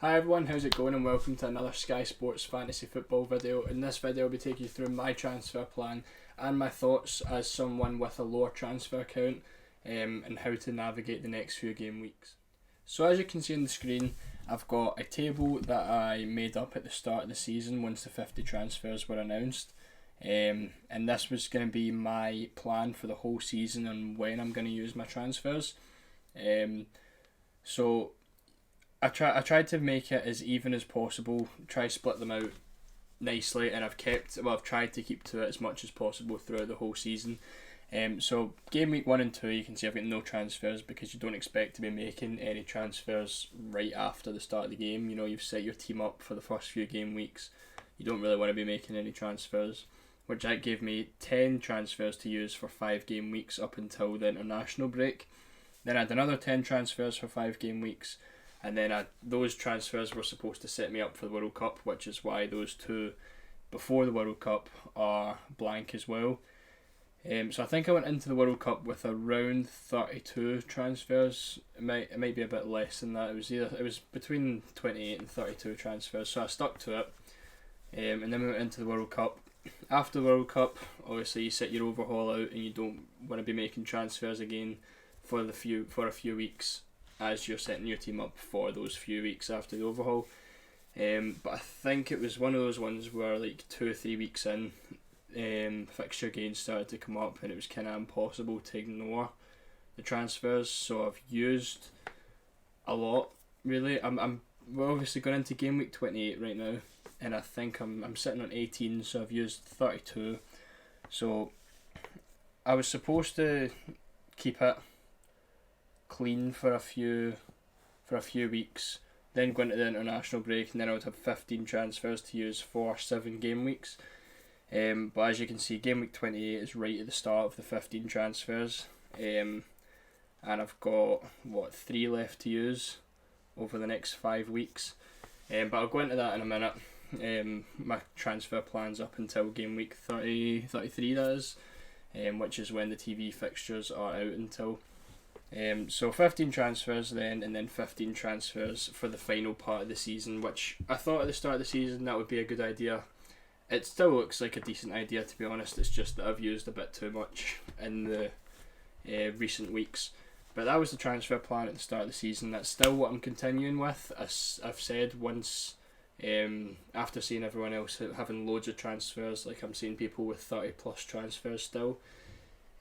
Hi everyone, how's it going and welcome to another Sky Sports Fantasy Football video. In this video I'll be taking you through my transfer plan and my thoughts as someone with a lower transfer count and how to navigate the next few game weeks. So as you can see on the screen, I've got a table that I made up at the start of the season once the 50 transfers were announced. And this was going to be my plan for the whole season and when I'm going to use my transfers. So I tried to make it as even as possible, try to split them out nicely, and I've tried to keep to it as much as possible throughout the whole season. So game week 1 and 2, you can see I've got no transfers because you don't expect to be making any transfers right after the start of the game. You know, you've set your team up for the first few game weeks. You don't really want to be making any transfers, which that gave me 10 transfers to use for 5 game weeks up until the international break. Then I had another 10 transfers for 5 game weeks. And then those transfers were supposed to set me up for the World Cup, which is why those two before the World Cup are blank as well. So I think I went into the World Cup with around 32 transfers. It might be a bit less than that. It was between 28 and 32 transfers. So I stuck to it. And then we went into the World Cup. After the World Cup, obviously you set your overhaul out and you don't want to be making transfers again for a few weeks, as you're setting your team up for those few weeks after the overhaul. But I think it was one of those ones where like 2 or 3 weeks in, fixture gains started to come up and it was kind of impossible to ignore the transfers. So I've used a lot, really. We're obviously going into game week 28 right now, and I think I'm sitting on 18, so I've used 32. So I was supposed to keep it clean for a few weeks, then go into the international break, and then I would have 15 transfers to use for 7 game weeks. But as you can see, game week 28 is right at the start of the 15 transfers, and I've got 3 left to use over the next 5 weeks. But I'll go into that in a minute. My transfer plan's up until game week 33, that is, which is when the TV fixtures are out until. So 15 transfers then, and then 15 transfers for the final part of the season, which I thought at the start of the season that would be a good idea. It still looks like a decent idea, to be honest. It's just that I've used a bit too much in the recent weeks. But that was the transfer plan at the start of the season. That's still what I'm continuing with. As I've said once, after seeing everyone else having loads of transfers, like I'm seeing people with 30 plus transfers still,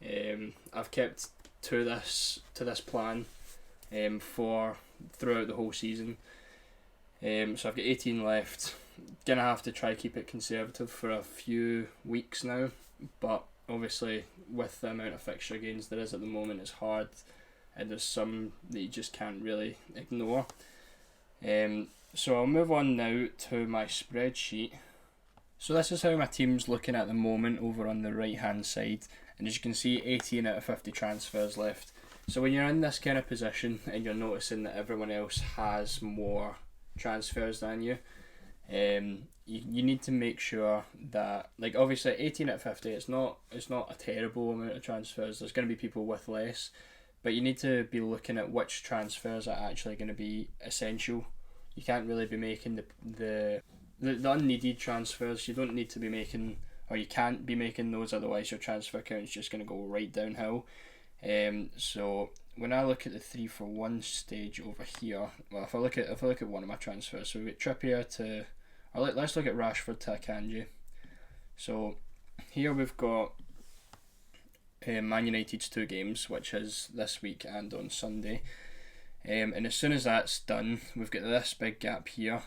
I've kept to this plan for throughout the whole season. So I've got 18 left. Gonna have to try keep it conservative for a few weeks now, but obviously with the amount of fixture gains there is at the moment, it's hard, and there's some that you just can't really ignore. So I'll move on now to my spreadsheet. So this is how my team's looking at the moment over on the right hand side, and as you can see, 18 out of 50 transfers left. So when you're in this kind of position and you're noticing that everyone else has more transfers than you, you need to make sure that, like, obviously 18 out of 50, it's not a terrible amount of transfers. There's going to be people with less, but you need to be looking at which transfers are actually going to be essential. You can't really be making the unneeded transfers. You don't need to be making, or you can't be making those, otherwise your transfer count is just going to go right downhill. So when I look at the 3-for-1 stage over here, well, if I look at one of my transfers, so we've got Trippier to, let's look at Rashford to Akanji. So here we've got Man United's 2 games, which is this week and on Sunday. And as soon as that's done, we've got this big gap here,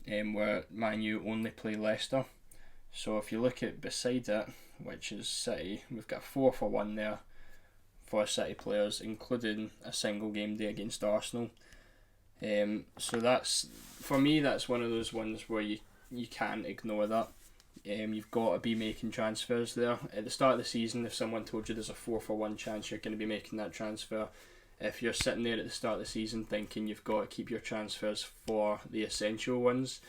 where Man U only play Leicester. So if you look at beside it, which is City, we've got 4-for-1 there for City players, including a single game day against Arsenal. So that's, for me, that's one of those ones where you can't ignore that. You've got to be making transfers there. At the start of the season, if someone told you there's a 4-for-1 chance you're going to be making that transfer, if you're sitting there at the start of the season thinking you've got to keep your transfers for the essential ones,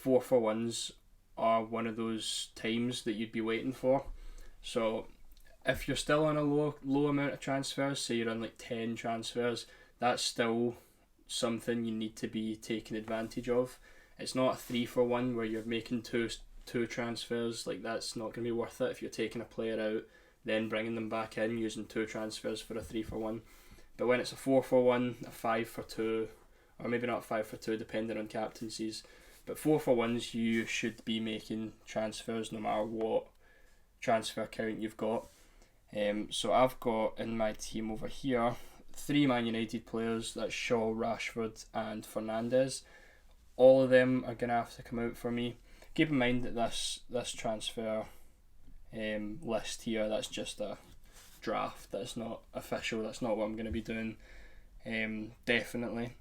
4-for-1s are one of those times that you'd be waiting for. So if you're still on a low amount of transfers, say you're on like 10 transfers, that's still something you need to be taking advantage of. It's not a 3-for-1 where you're making two transfers. Like, that's not going to be worth it if you're taking a player out, then bringing them back in, using two transfers for a 3-for-1. But when it's a 4-for-1, a 5-for-2, or maybe not 5-for-2 depending on captaincies, but 4-for-1s, you should be making transfers no matter what transfer count you've got. So I've got in my team over here 3 Man United players. That's Shaw, Rashford and Fernandes. All of them are going to have to come out for me. Keep in mind that this transfer list here, that's just a draft. That's not official. That's not what I'm going to be doing. Definitely.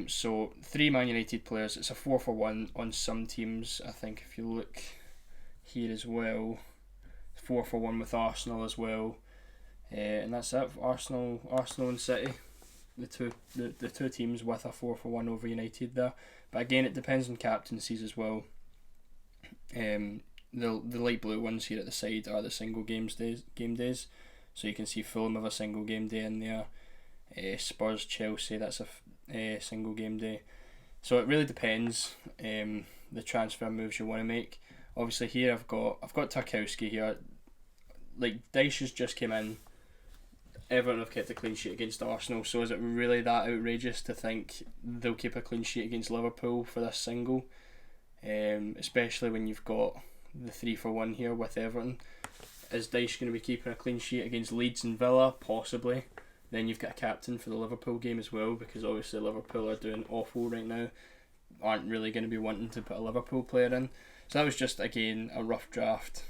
So 3 Man United players. It's a 4-for-1 on some teams. I think if you look here as well, 4-for-1 with Arsenal as well. And that's it. Arsenal and City, the two teams with a 4-for-1 over United there. But again, it depends on captaincies as well. The light blue ones here at the side are the single game days. So you can see Fulham have a single game day in there. Spurs, Chelsea, that's a single game day. So it really depends the transfer moves you want to make. Obviously here I've got Tarkowski here. Like, Dyche has just came in. Everton have kept a clean sheet against Arsenal, so is it really that outrageous to think they'll keep a clean sheet against Liverpool for this single? Especially when you've got the 3-for-1 here with Everton. Is Dyche going to be keeping a clean sheet against Leeds and Villa? Possibly. Then you've got a captain for the Liverpool game as well, because obviously Liverpool are doing awful right now. Aren't really going to be wanting to put a Liverpool player in. So that was just, again, a rough draft.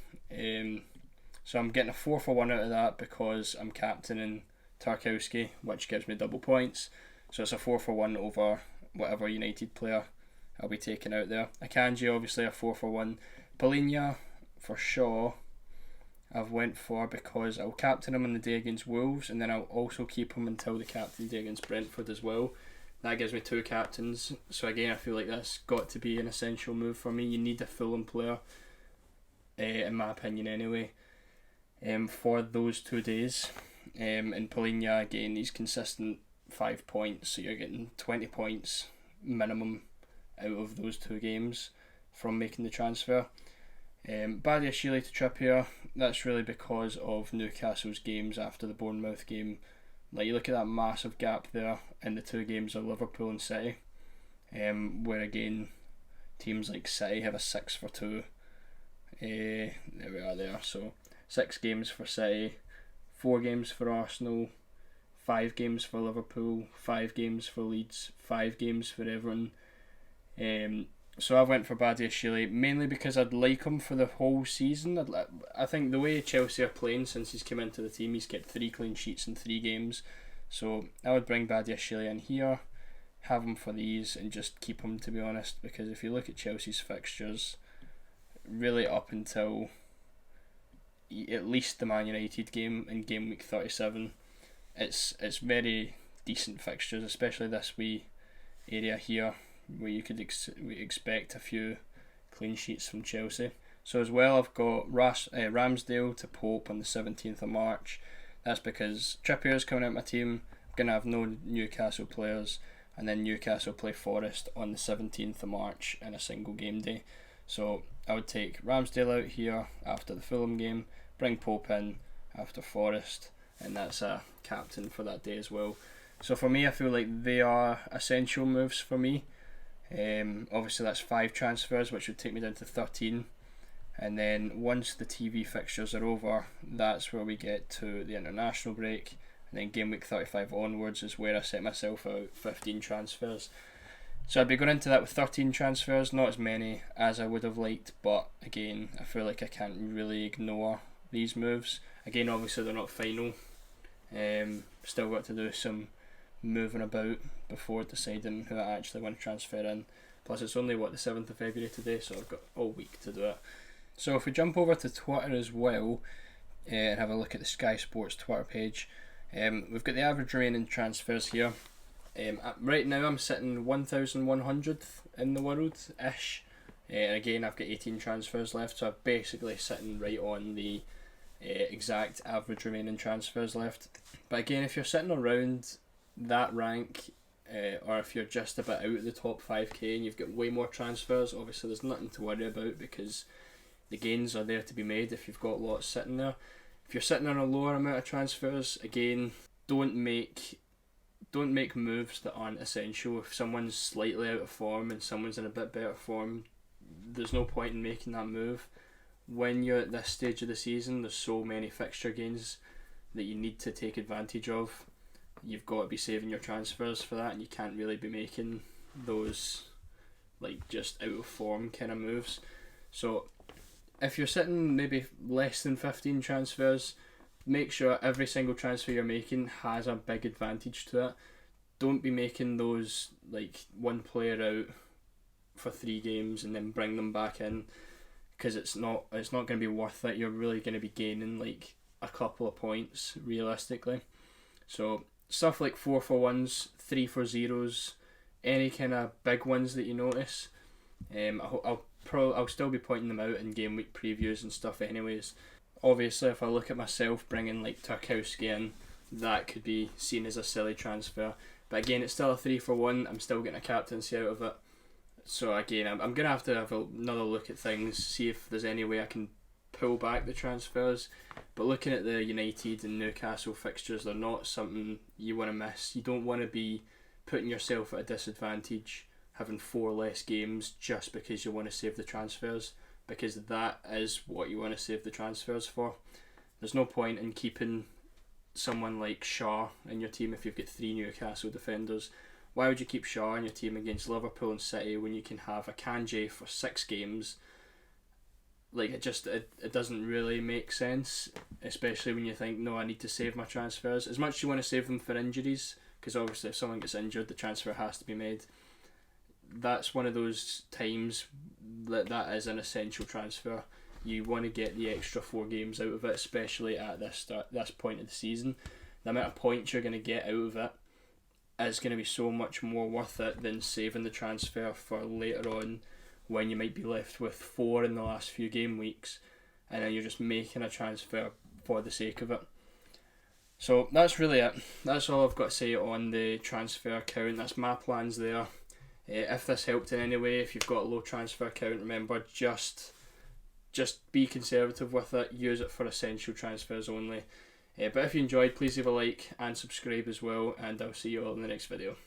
So I'm getting a 4-for-1 out of that because I'm captaining Tarkowski, which gives me double points. So it's a 4-for-1 over whatever United player I'll be taking out there. Akanji, obviously a 4-for-1. Polina for Shaw, I've went for because I'll captain him on the day against Wolves, and then I'll also keep him until the captain day against Brentford as well. That gives me 2 captains. So again, I feel like that's got to be an essential move for me. You need a Fulham player, in my opinion anyway, for those 2 days. And Polina, again, he's consistent 5 points, so you're getting 20 points minimum out of those 2 games from making the transfer. Badiashile to Trippier, that's really because of Newcastle's games after the Bournemouth game. Like, you look at that massive gap there in the 2 games of Liverpool and City, where again teams like City have a 6-for-2. There we are there. So 6 games for City, 4 games for Arsenal, 5 games for Liverpool, 5 games for Leeds, 5 games for Everton. So I went for Badiashile mainly because I'd like him for the whole season. I think the way Chelsea are playing since he's come into the team, he's kept 3 clean sheets in 3 games. So I would bring Badiashile in here, have him for these, and just keep him, to be honest, because if you look at Chelsea's fixtures, really up until at least the Man United game in game week 37, it's very decent fixtures, especially this wee area here, where you could expect a few clean sheets from Chelsea. So as well, I've got Ramsdale to Pope on the 17th of March. That's because Trippier's coming out my team. I'm going to have no Newcastle players, and then Newcastle play Forest on the 17th of March in a single game day. So I would take Ramsdale out here after the Fulham game, bring Pope in after Forest, and that's a captain for that day as well. So for me, I feel like they are essential moves for me. Obviously that's 5 transfers, which would take me down to 13, and then once the TV fixtures are over, that's where we get to the international break, and then game week 35 onwards is where I set myself out 15 transfers. So I'd be going into that with 13 transfers, not as many as I would have liked, but again, I feel like I can't really ignore these moves. Again, obviously they're not final, still got to do some moving about before deciding who I actually want to transfer in. Plus it's only the 7th of February today, so I've got all week to do it. So if we jump over to Twitter as well, and have a look at the Sky Sports Twitter page, we've got the average remaining transfers here. Right now I'm sitting 1,100th in the world ish, and again I've got 18 transfers left, so I'm basically sitting right on the exact average remaining transfers left. But again, if you're sitting around that rank, or if you're just a bit out of the top 5k and you've got way more transfers, obviously there's nothing to worry about because the gains are there to be made if you've got lots sitting there. If you're sitting on a lower amount of transfers, again, don't make moves that aren't essential. If someone's slightly out of form and someone's in a bit better form, there's no point in making that move. When you're at this stage of the season, there's so many fixture gains that you need to take advantage of. You've got to be saving your transfers for that, and you can't really be making those like just out of form kind of moves. So if you're sitting maybe less than 15 transfers, make sure every single transfer you're making has a big advantage to it. Don't be making those like one player out for 3 games and then bring them back in, because it's not going to be worth it. You're really going to be gaining like a couple of points realistically. So stuff like 4-for-1s, 3-for-0s, any kind of big ones that you notice, I'll still be pointing them out in game week previews and stuff anyways. Obviously, if I look at myself bringing like Tarkowski in, that could be seen as a silly transfer. But again, it's still a 3-for-1. I'm still getting a captaincy out of it. So again, I'm going to have another look at things, see if there's any way I can pull back the transfers. But looking at the United and Newcastle fixtures, they're not something you want to miss. You don't want to be putting yourself at a disadvantage having 4 less games just because you want to save the transfers, because that is what you want to save the transfers for. There's no point in keeping someone like Shaw in your team if you've got 3 Newcastle defenders. Why would you keep Shaw in your team against Liverpool and City when you can have a Kanji for 6 games? Like, it doesn't really make sense, especially when you think, no, I need to save my transfers. As much as you want to save them for injuries, because obviously if someone gets injured, the transfer has to be made. That's one of those times that is an essential transfer. You want to get the extra 4 games out of it, especially at this point of the season. The amount of points you're going to get out of it is going to be so much more worth it than saving the transfer for later on, when you might be left with 4 in the last few game weeks and then you're just making a transfer for the sake of it. So that's really it. That's all I've got to say on the transfer count. That's my plans there. If this helped in any way, if you've got a low transfer count, remember just be conservative with it. Use it for essential transfers only. But if you enjoyed, please leave a like and subscribe as well, and I'll see you all in the next video.